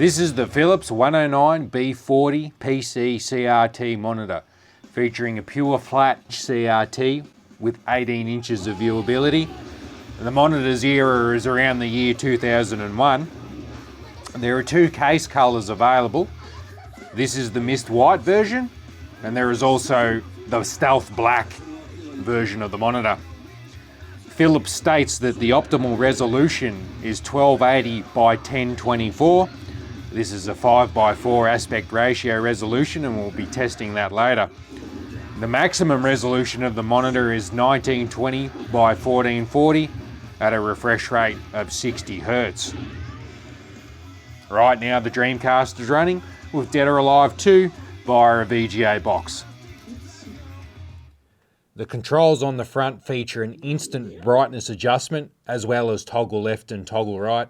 This is the Philips 109B40 PC CRT monitor, featuring a pure flat CRT with 18 inches of viewability. The monitor's era is around the year 2001. There are two case colours available. This is the mist white version, and there is also the stealth black version of the monitor. Philips states that the optimal resolution is 1280 by 1024. This is a 5:4 aspect ratio resolution, and we'll be testing that later. The maximum resolution of the monitor is 1920 by 1440 at a refresh rate of 60 Hz. Right now the Dreamcast is running with Dead or Alive 2 via a VGA box. The controls on the front feature an instant brightness adjustment as well as toggle left and toggle right.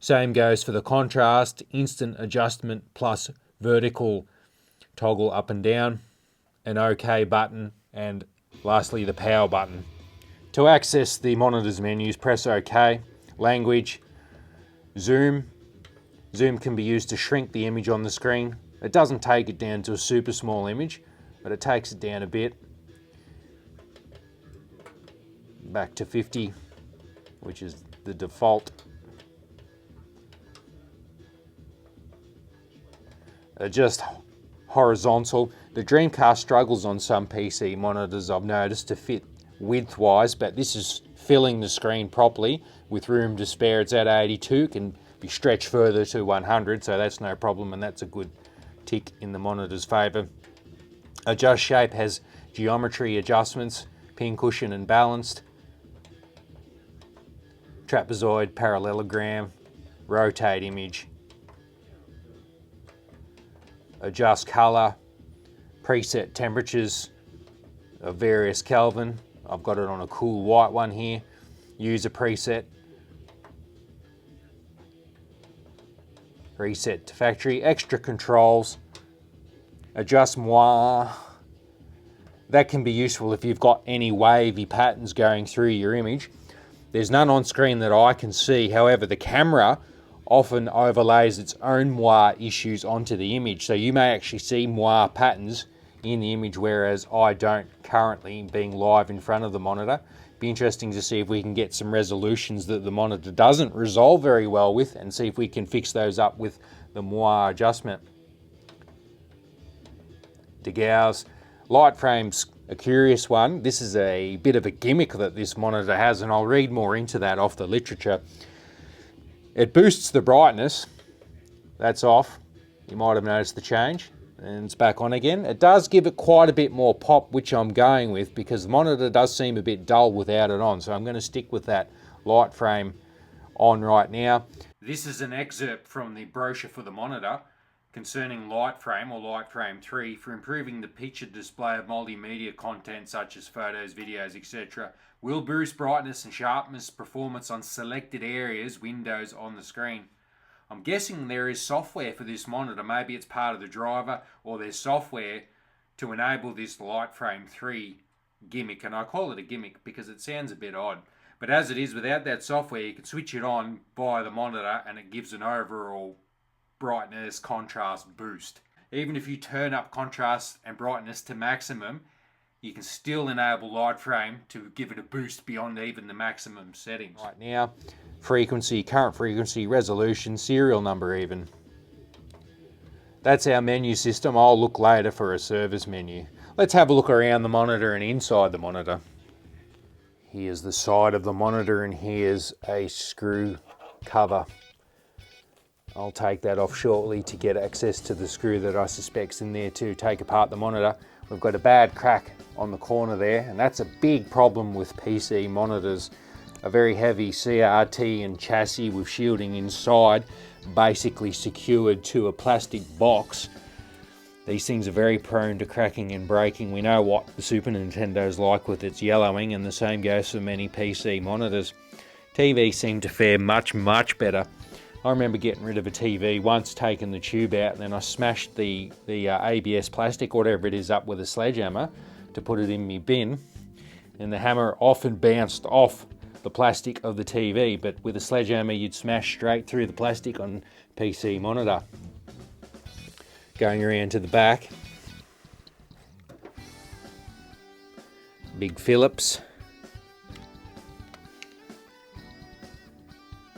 Same goes for the contrast, instant adjustment plus vertical toggle up and down, an OK button, and lastly the power button. To access the monitor's menus, press OK. Language, zoom. Zoom can be used to shrink the image on the screen. It doesn't take it down to a super small image, but it takes it down a bit. Back to 50, which is the default. Adjust horizontal. The Dreamcast struggles on some PC monitors, I've noticed, to fit width-wise, but this is filling the screen properly with room to spare. It's at 82, can be stretched further to 100, so that's no problem, and that's a good tick in the monitor's favour. Adjust shape has geometry adjustments, pincushion and balanced, trapezoid, parallelogram, rotate image. Adjust colour, preset temperatures of various Kelvin. I've got it on a cool white one here. Use a preset. Reset to factory. Extra controls. Adjust moire. That can be useful if you've got any wavy patterns going through your image. There's none on screen that I can see. However, the camera often overlays its own moire issues onto the image. So you may actually see moire patterns in the image, whereas I don't currently, being live in front of the monitor. Be interesting to see if we can get some resolutions that the monitor doesn't resolve very well with, and see if we can fix those up with the moire adjustment. Degauss. Light frame's a curious one. This is a bit of a gimmick that this monitor has, and I'll read more into that off the literature. It boosts the brightness. That's off. You might have noticed the change. And it's back on again. It does give it quite a bit more pop, which I'm going with, because the monitor does seem a bit dull without it on. So I'm going to stick with that light frame on right now. This is an excerpt from the brochure for the monitor concerning light frame, or light frame 3, for improving the picture display of multimedia content such as photos, videos, etc. Will boost brightness and sharpness performance on selected areas, windows on the screen. I'm guessing there is software for this monitor. Maybe it's part of the driver, or there's software to enable this light frame 3 gimmick. And I call it a gimmick because it sounds a bit odd. But as it is, without that software, you can switch it on via the monitor and it gives an overall brightness contrast boost. Even if you turn up contrast and brightness to maximum, you can still enable light frame to give it a boost beyond even the maximum settings. Right now, frequency, current frequency, resolution, serial number even. That's our menu system. I'll look later for a service menu. Let's have a look around the monitor and inside the monitor. Here's the side of the monitor, and here's a screw cover. I'll take that off shortly to get access to the screw that I suspect's in there to take apart the monitor. We've got a bad crack on the corner there, and that's a big problem with PC monitors. A very heavy CRT and chassis with shielding inside, basically secured to a plastic box. These things are very prone to cracking and breaking. We know what the Super Nintendo's like with its yellowing, and the same goes for many PC monitors. TVs seem to fare much, much better. I remember getting rid of a TV once, taking the tube out, and then I smashed the ABS plastic, whatever it is, up with a sledgehammer to put it in my bin. And the hammer often bounced off the plastic of the TV, but with a sledgehammer you'd smash straight through the plastic on PC monitor. Going around to the back, big Philips.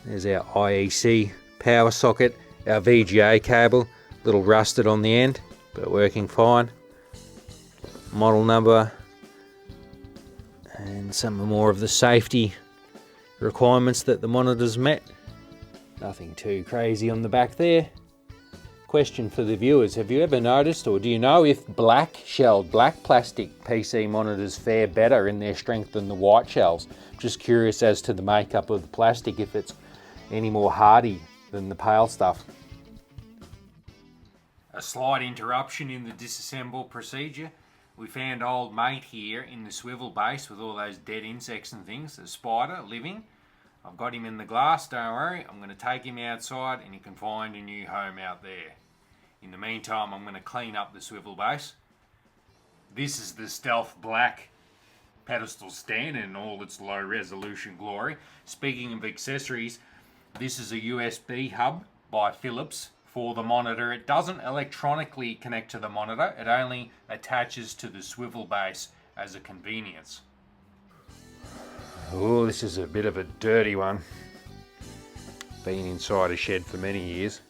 There's our IEC power socket, our VGA cable, a little rusted on the end, but working fine. Model number, and some more of the safety requirements that the monitor's met. Nothing too crazy on the back there. Question for the viewers, have you ever noticed, or do you know if black plastic PC monitors fare better in their strength than the white shells? Just curious as to the makeup of the plastic, if it's any more hardy than the pale stuff. A slight interruption in the disassemble procedure. We found old mate here in the swivel base with all those dead insects and things, the spider living. I've got him in the glass, don't worry. I'm going to take him outside and he can find a new home out there. In the meantime, I'm going to clean up the swivel base. This is the Stealth Black pedestal stand in all its low resolution glory. Speaking of accessories, this is a USB hub by Philips for the monitor. It doesn't electronically connect to the monitor, it only attaches to the swivel base as a convenience. Oh, this is a bit of a dirty one. Been inside a shed for many years.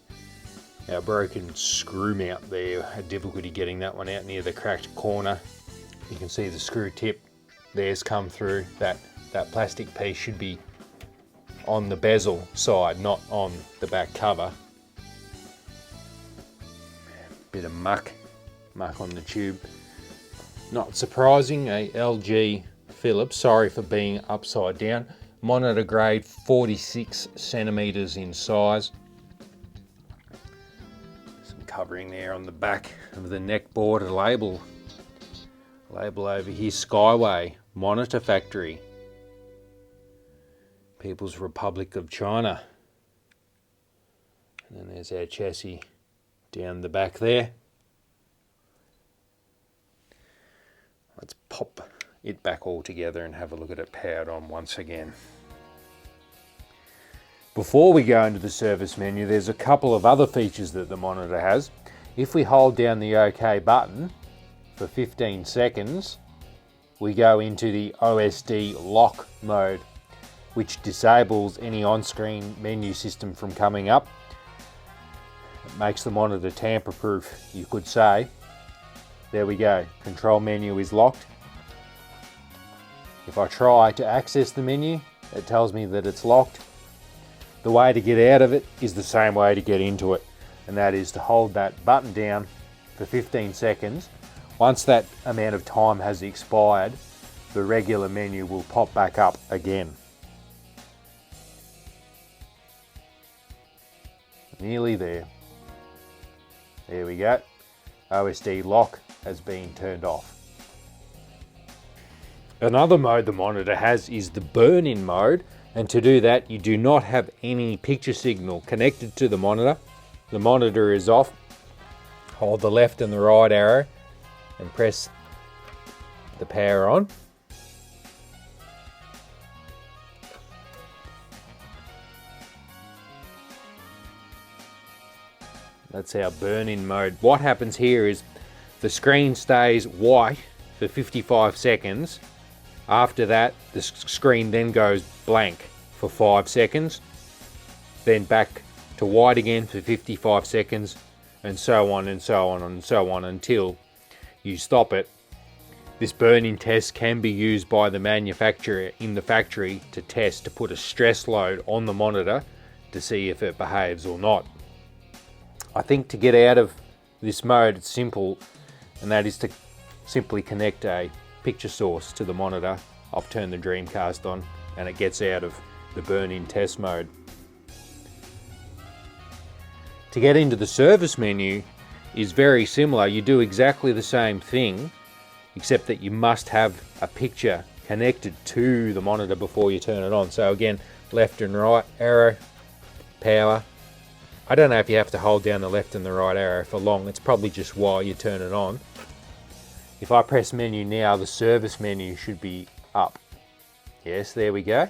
Our broken screw mount there, had difficulty getting that one out near the cracked corner. You can see the screw tip there's come through. That plastic piece should be on the bezel side, not on the back cover. Bit of muck on the tube. Not surprising, a LG Philips, sorry for being upside down. Monitor grade, 46 centimeters in size. Some covering there on the back of the neck board, a label over here, Skyway, Monitor Factory, People's Republic of China. And then there's our chassis down the back there. Let's pop it back all together and have a look at it powered on once again. Before we go into the service menu, there's a couple of other features that the monitor has. If we hold down the OK button for 15 seconds, we go into the OSD lock mode, which disables any on-screen menu system from coming up. It makes the monitor tamper-proof, you could say. There we go, control menu is locked. If I try to access the menu, it tells me that it's locked. The way to get out of it is the same way to get into it, and that is to hold that button down for 15 seconds. Once that amount of time has expired, the regular menu will pop back up again. Nearly there. There we go. OSD lock has been turned off. Another mode the monitor has is the burn-in mode, and to do that you do not have any picture signal connected to the monitor. The monitor is off. Hold the left and the right arrow and press the power on. That's our burn-in mode. What happens here is the screen stays white for 55 seconds. After that, the screen then goes blank for 5 seconds, then back to white again for 55 seconds, and so on and so on and so on until you stop it. This burn-in test can be used by the manufacturer in the factory to test, to put a stress load on the monitor to see if it behaves or not. I think to get out of this mode, it's simple, and that is to simply connect a picture source to the monitor. I've turned the Dreamcast on and it gets out of the burn-in test mode. To get into the service menu is very similar. You do exactly the same thing, except that you must have a picture connected to the monitor before you turn it on. So again, left and right arrow, power. I don't know if you have to hold down the left and the right arrow for long. It's probably just while you turn it on. If I press menu now, the service menu should be up. Yes, there we go.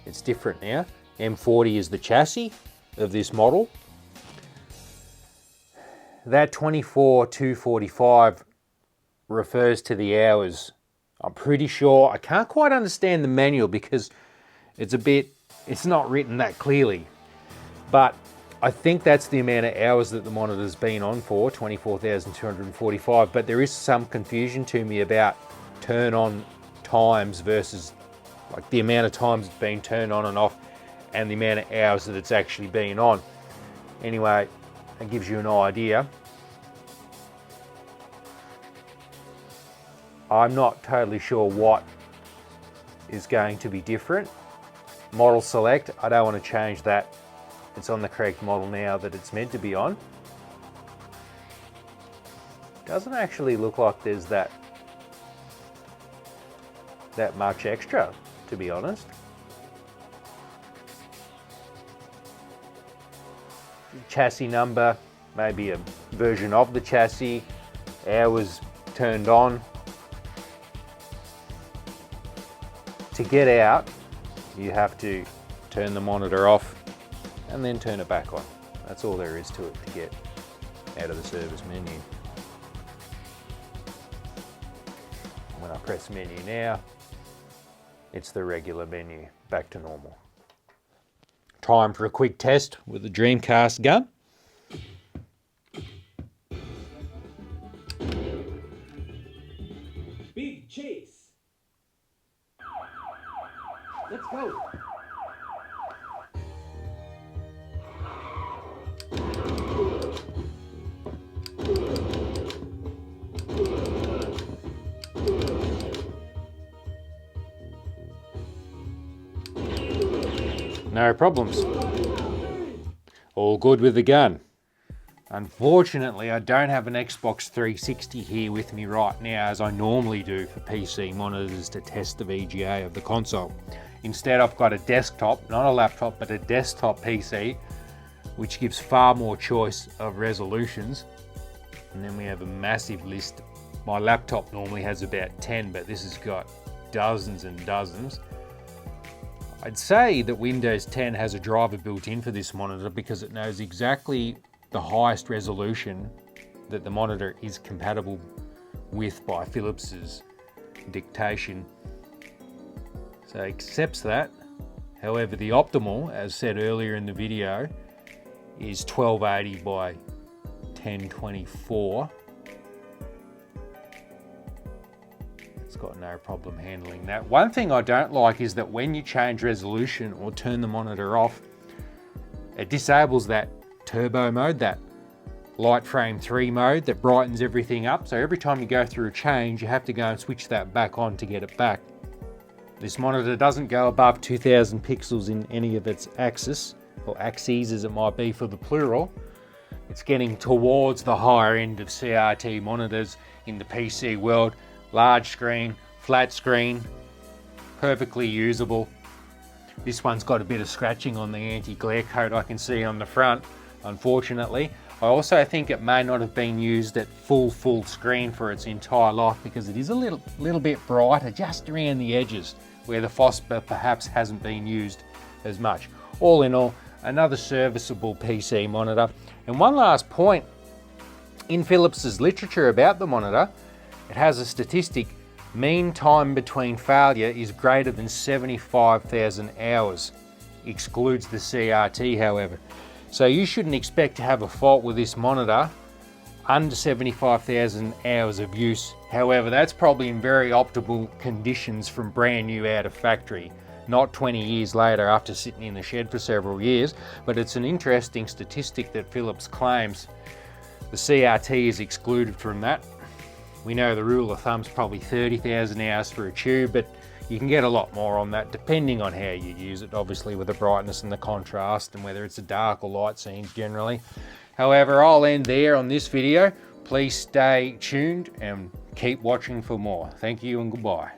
It's different now. M40 is the chassis of this model. That 24245 refers to the hours. I'm pretty sure, I can't quite understand the manual because it's not written that clearly. But I think that's the amount of hours that the monitor's been on for, 24,245. But there is some confusion to me about turn on times versus like the amount of times it's been turned on and off and the amount of hours that it's actually been on. Anyway, that gives you an idea. I'm not totally sure what is going to be different. Model select, I don't want to change that. It's on the correct model now that it's meant to be on. Doesn't actually look like there's that much extra, to be honest. Chassis number, maybe a version of the chassis, hours turned on. To get out, you have to turn the monitor off and then turn it back on. That's all there is to it to get out of the service menu. When I press menu now, it's the regular menu, back to normal. Time for a quick test with the Dreamcast gun. Big chase. Let's go. No problems. All good with the gun. Unfortunately, I don't have an Xbox 360 here with me right now as I normally do for PC monitors to test the VGA of the console. Instead, I've got a desktop, not a laptop, but a desktop PC, which gives far more choice of resolutions. And then we have a massive list. My laptop normally has about 10, but this has got dozens and dozens. I'd say that Windows 10 has a driver built in for this monitor because it knows exactly the highest resolution that the monitor is compatible with by Philips's dictation. So it accepts that. However, the optimal, as said earlier in the video, is 1280 by 1024. It's got no problem handling that. One thing I don't like is that when you change resolution or turn the monitor off, it disables that turbo mode, that light frame 3 mode that brightens everything up. So every time you go through a change, you have to go and switch that back on to get it back. This monitor doesn't go above 2000 pixels in any of its axes, or axes as it might be for the plural. It's getting towards the higher end of CRT monitors in the PC world. Large screen, flat screen, perfectly usable. This one's got a bit of scratching on the anti-glare coat I can see on the front, unfortunately. I also think it may not have been used at full screen for its entire life because it is a little bit brighter just around the edges where the phosphor perhaps hasn't been used as much. All in all, another serviceable PC monitor. And one last point, in Philips's literature about the monitor, it has a statistic, mean time between failure is greater than 75,000 hours. Excludes the CRT, however. So you shouldn't expect to have a fault with this monitor under 75,000 hours of use. However, that's probably in very optimal conditions from brand new out of factory, not 20 years later after sitting in the shed for several years. But it's an interesting statistic that Philips claims. The CRT is excluded from that. We know the rule of thumb's probably 30,000 hours for a tube, but you can get a lot more on that depending on how you use it, obviously with the brightness and the contrast and whether it's a dark or light scene generally. However, I'll end there on this video. Please stay tuned and keep watching for more. Thank you and goodbye.